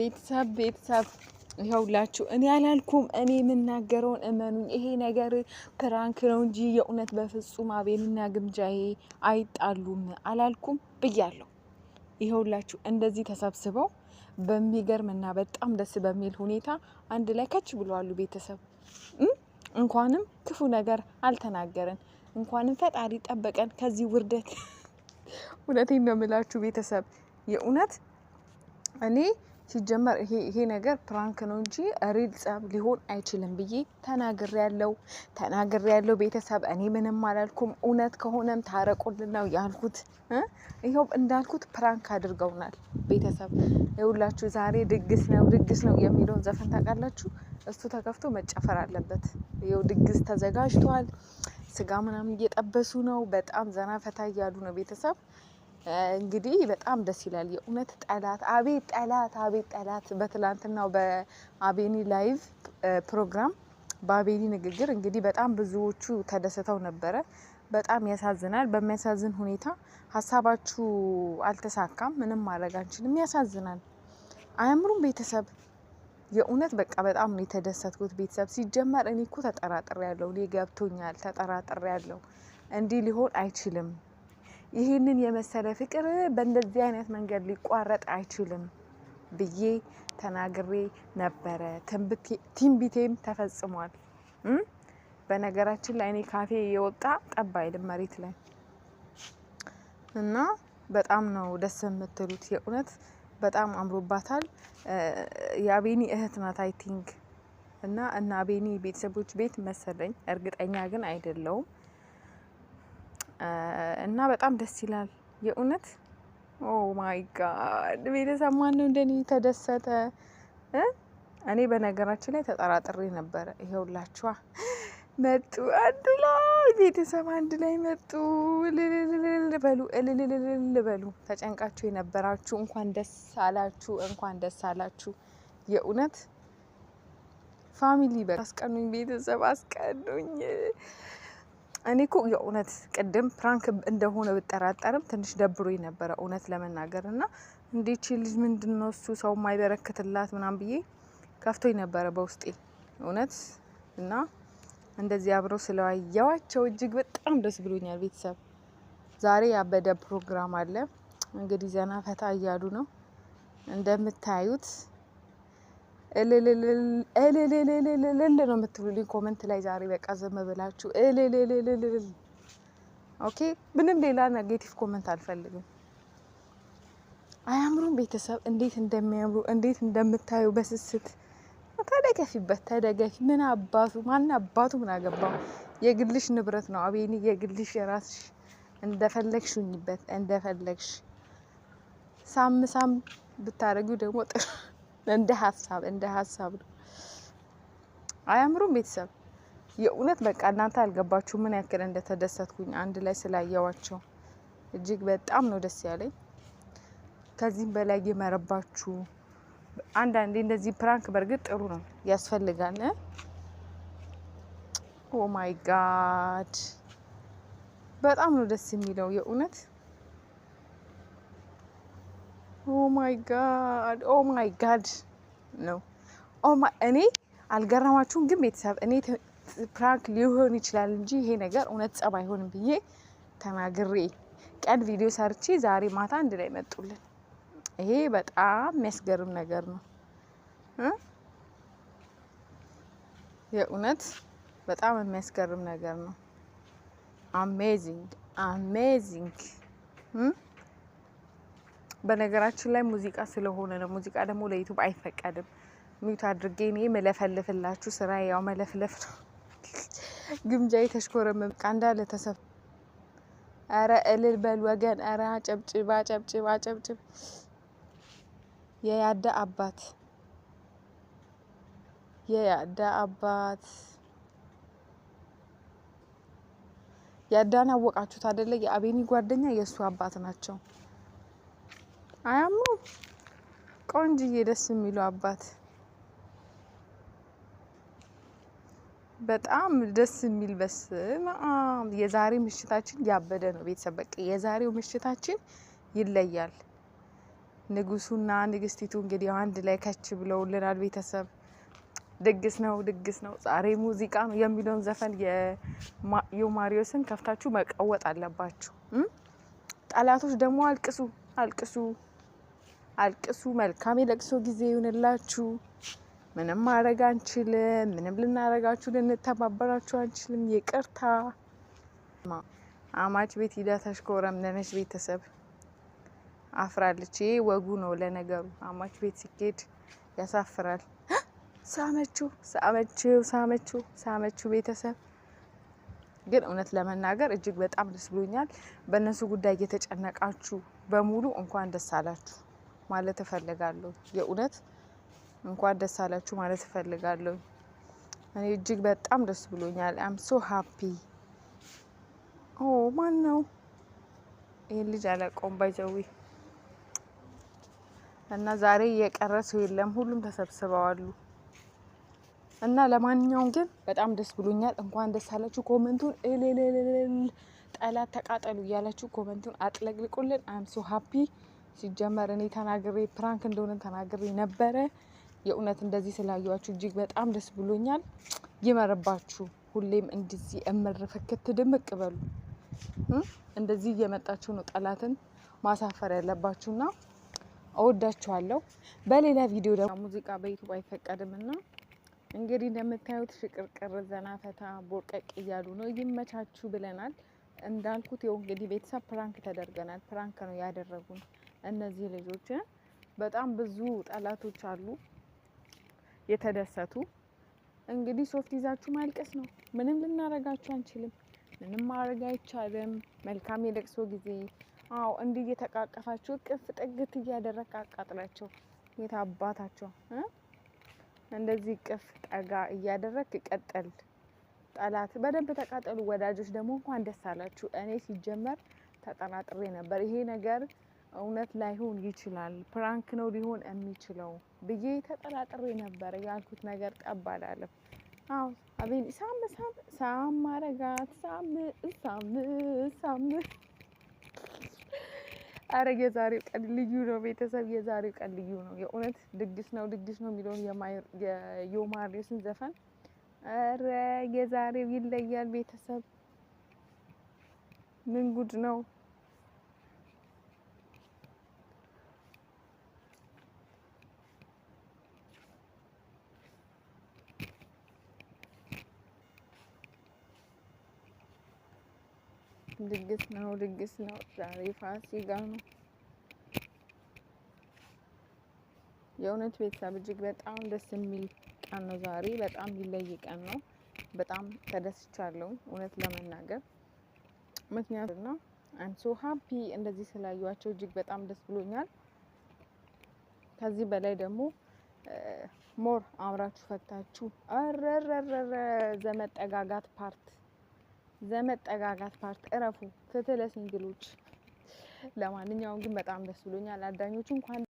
ቤተሰብ ይኸውላችሁ እኔ አላልኩም። እኔ የምናገረውን እመኑኝ። ይሄ ነገር ፕራንክ ነው እንጂ የእውነት በፍጹም አቤልና ግምጃዬ አይጣሉም አላልኩም ብያለሁ። ይኸውላችሁ እንደዚህ ተሰብስበው በሚገርምና በጣም ደስ በሚል ሁኔታ አንድ ላይ ከች ብለዋል። ቤተሰብ እንኳንም ክፉ ነገር አልተናገረን፣ እንኳንም ፈጣሪ ጠበቀን ከዚህ ውርደት። እውነቴን ነው የምላችሁ ቤተሰብ የእውነት እኔ ሲጀመር ይሄ ነገር ፕራንክ ነው እንጂ ሪል ጸብ ሊሆን አይችልም ብዬ ተናግሬያለሁ። ቤተሰብ እኔ ምንም አላልኩም። እውነት ከሆነም ታረቁልን ነው ያልኩት። ይኸው እንዳልኩት ፕራንክ አድርገውናል። ቤተሰብ ይኸውላችሁ ዛሬ ድግስ ነው የሚለውን ዘፈን ታውቃላችሁ? እሱ ተከፍቶ መጨፈር አለበት። ይኸው ድግስ ተዘጋጅቷል። ስጋ ምናምን እየጠበሱ ነው። በጣም ዘና ፈታ እያሉ ነው ቤተሰብ። እንግዲህ በጣም ደስ ይላል የእውነት። አቤት ጠላት በትላንትናው በአቤኒ ላይቭ ፕሮግራም በአቤኒ ንግግር እንግዲህ በጣም ብዙዎቹ ተደስተው ነበረ። በጣም ያሳዝናል። በሚያሳዝን ሁኔታ ሀሳባችሁ አልተሳካም። ምንም ማድረግ አንችልም። ያሳዝናል። አያምሩም ቤተሰብ የእውነት በቃ በጣም ነው የተደሰትኩት ቤተሰብ። ሲጀመር እኔ እኮ ተጠራጥሬያለሁ። እኔ ገብቶኛል። ተጠራጥሬያለሁ። እንዲህ ሊሆን አይችልም። ይህንን የመሰለ ፍቅር በእንደዚህ አይነት መንገድ ሊቋረጥ አይችልም ብዬ ተናግሬ ነበረ። ትንቢቴም ተፈጽሟል። በነገራችን ላይ እኔ ካፌ የወጣ ጠብ አይልም መሬት ላይ እና በጣም ነው ደስ የምትሉት የእውነት በጣም አምሮባታል። የአቤኒ እህት ናት አይ ቲንክ እና አቤኒ ቤተሰቦች ቤት መሰለኝ፣ እርግጠኛ ግን አይደለውም። እና በጣም ደስ ይላል የእውነት። ኦ ማይ ጋድ ቤተሰብ ማን ነው እንደኔ ተደሰተ? እኔ በነገራችን ላይ ተጠራጥሬ ነበረ። ይሄውላችኋ መጡ አንድ ላይ ቤተሰብ አንድ ላይ መጡ። እልል በሉ ተጨንቃችሁ የነበራችሁ እንኳን ደስ አላችሁ። የእውነት ፋሚሊ አስቀኑኝ፣ ቤተሰብ አስቀኑኝ። እኔ እኮ የእውነት ቅድም ፕራንክ እንደሆነ ብጠራጠርም ትንሽ ደብሮኝ ነበረ እውነት ለመናገር እና እንዴት ልጅ ምንድነው እሱ ሰው ማይበረክትላት ምናምን ብዬ ከፍቶኝ ነበረ በውስጤ እውነት። እና እንደዚህ አብረው ስለዋያዋቸው እጅግ በጣም ደስ ብሎኛል ቤተሰብ። ዛሬ ያበደ ፕሮግራም አለ እንግዲህ ዘና ፈታ እያሉ ነው እንደምታዩት። እልል ነው የምትሉልኝ ኮመንት ላይ ዛሬ በቃ ዝም ብላችሁ እልል። ኦኬ ምንም ሌላ ኔጌቲቭ ኮመንት አልፈልግም። አያምሩም ቤተሰብ? እንዴት እንደሚያምሩ እንዴት እንደምታዩ በስስት ተደገፊ። ምን አባቱ ምን አገባው? የግልሽ ንብረት ነው አቤኒ፣ የግልሽ የራስሽ። እንደፈለግሽ ሁኚበት፣ እንደፈለግሽ ሳም ብታረጊው ደግሞ ጥሩ እንደ ሀሳብ ነው። አያምሩም ቤተሰብ? የእውነት በቃ እናንተ አልገባችሁ ምን ያክል እንደተደሰትኩኝ አንድ ላይ ስላየዋቸው። እጅግ በጣም ነው ደስ ያለኝ። ከዚህም በላይ የመረባችሁ አንዳንዴ እንደዚህ ፕራንክ በእርግጥ ጥሩ ነው ያስፈልጋል። ኦ ማይ ጋድ በጣም ነው ደስ የሚለው የእውነት። ኦ ማይ ጋድ ነው። እኔ አልገረማችሁም? ግን ቤተሰብ እኔ ፕራንክ ሊሆን ይችላል እንጂ ይሄ ነገር እውነት ጸብ አይሆንም ብዬ ተናግሬ ቀን ቪዲዮ ሰርቼ ዛሬ ማታ አንድ ላይ መጡልን። ይሄ በጣም የሚያስገርም ነገር ነው የእውነት በጣም የሚያስገርም ነገር ነው። አሜዚንግ። በነገራችን ላይ ሙዚቃ ስለሆነ ነው። ሙዚቃ ደግሞ ለዩቲዩብ አይፈቀድም። ሚውት አድርጌ እኔ መለፈልፍላችሁ ስራ ያው መለፍለፍ ነው። ግምጃ የተሽኮረመም እንዳለ ተሰብ። አረ እልል በል ወገን፣ አረ አጨብጭብ። የያዳ አባት ያዳን አወቃችሁት አይደለ? የአቤኒ ጓደኛ የእሱ አባት ናቸው። አያምሩ? ቆንጅዬ ደስ የሚሉ አባት በጣም ደስ የሚል የዛሬ ምሽታችን ያበደ ነው ቤተሰብ። በቃ የዛሬው ምሽታችን ይለያል። ንጉሱና ንግስቲቱ እንግዲህ አንድ ላይ ከች ብለውልናል። ቤተሰብ ድግስ ነው ዛሬ ሙዚቃ ነው የሚለውን ዘፈን የዮማሪዮስን ከፍታችሁ መቀወጥ አለባችሁ። ጠላቶች ደግሞ አልቅሱ። መልካም የለቅሶ ጊዜ ይሁንላችሁ። ምንም ማድረግ አንችልም። ምንም ልናረጋችሁ ልንተባበራችሁ አንችልም። ይቅርታ። አማች ቤት ሂዳ ተሽኮረመመች። ቤተሰብ አፍራለች። ይሄ ወጉ ነው ለነገሩ። አማች ቤት ሲኬድ ያሳፍራል። ሳመችው። ቤተሰብ ግን እውነት ለመናገር እጅግ በጣም ደስ ብሎኛል። በእነሱ ጉዳይ እየተጨነቃችሁ በሙሉ እንኳን ደስ አላችሁ ማለት እፈልጋለሁ። የእውነት እንኳን ደስ አላችሁ ማለት እፈልጋለሁ። እኔ እጅግ በጣም ደስ ብሎኛል። አም ሶ ሃፒ። ማን ነው ይሄን ልጅ አላውቀውም ባይዘዊ እና ዛሬ የቀረ ሰው የለም፣ ሁሉም ተሰብስበዋሉ። እና ለማንኛውም ግን በጣም ደስ ብሎኛል። እንኳን ደስ አላችሁ። ኮሜንቱን ጠላት ተቃጠሉ እያላችሁ ኮሜንቱን አጥለቅልቁልን። አም ሶ ሃፒ። ሲጀመር እኔ ተናግሬ ፕራንክ እንደሆነ ተናግሬ ነበረ። የእውነት እንደዚህ ስላያችሁ እጅግ በጣም ደስ ብሎኛል። ይመርባችሁ። ሁሌም እንደዚህ እምርፍክት ድምቅ በሉ። እንደዚህ እየመጣችሁ ነው ጠላትን ማሳፈር ያለባችሁና እወዳችኋለሁ። በሌላ ቪዲዮ ደግሞ ሙዚቃ በዩቲዩብ አይፈቀድምና እንግዲህ እንደምታዩት ሽቅርቅር ዘና ፈታ ቦርቀቅ እያሉ ነው። ይመቻችሁ ብለናል። እንዳልኩት ይኸው እንግዲህ ቤተሰብ ፕራንክ ተደርገናል። ፕራንክ ነው ያደረጉን እነዚህ ልጆች። በጣም ብዙ ጠላቶች አሉ የተደሰቱ። እንግዲህ ሶፍት ይዛችሁ ማልቀስ ነው። ምንም ልናረጋችሁ አንችልም። ምንም ማድረግ አይቻልም። መልካም የለቅሶ ጊዜ። እንዲህ እየተቃቀፋችሁ ቅፍ ጥግት እያደረክ አቃጥላቸው። የታባታቸው እንደዚህ ቅፍ ጠጋ እያደረክ ቀጠል። ጠላት በደንብ ተቃጠሉ። ወዳጆች ደግሞ እንኳን ደስ አላችሁ። እኔ ሲጀመር ተጠራጥሬ ነበር። ይሄ ነገር እውነት ላይሆን ይችላል፣ ፕራንክ ነው ሊሆን የሚችለው ብዬ ተጠራጥሬ ነበር። ያልኩት ነገር ጠብ አላለም። አቤን ሳም ማረጋት ሳም አረ የዛሬው ቀን ልዩ ነው ቤተሰብ፣ የዛሬው ቀን ልዩ ነው። የእውነት ድግስ ነው የሚለውን የዮማሪዮስን ዘፈን አረ የዛሬው ይለያል ቤተሰብ። ምን ጉድ ነው! ድግስ ነው ዛሬ። ፋሲካ ነው የእውነት ቤተሰብ። እጅግ በጣም ደስ የሚል ቀን ነው ዛሬ። በጣም ይለይ ቀን ነው። በጣም ተደስቻለሁ እውነት ለመናገር። ምክንያቱም ነው አም ሶ ሃፒ እንደዚህ ስላዩዋቸው እጅግ በጣም ደስ ብሎኛል። ከዚህ በላይ ደግሞ ሞር አምራችሁ ፈታችሁ ዘመጠጋጋት ፓርት እረፉ። ፍትህ ለሲንግሎች። ለማንኛውም ግን በጣም ደስ ብሎኛል። አዳኞቹ እንኳን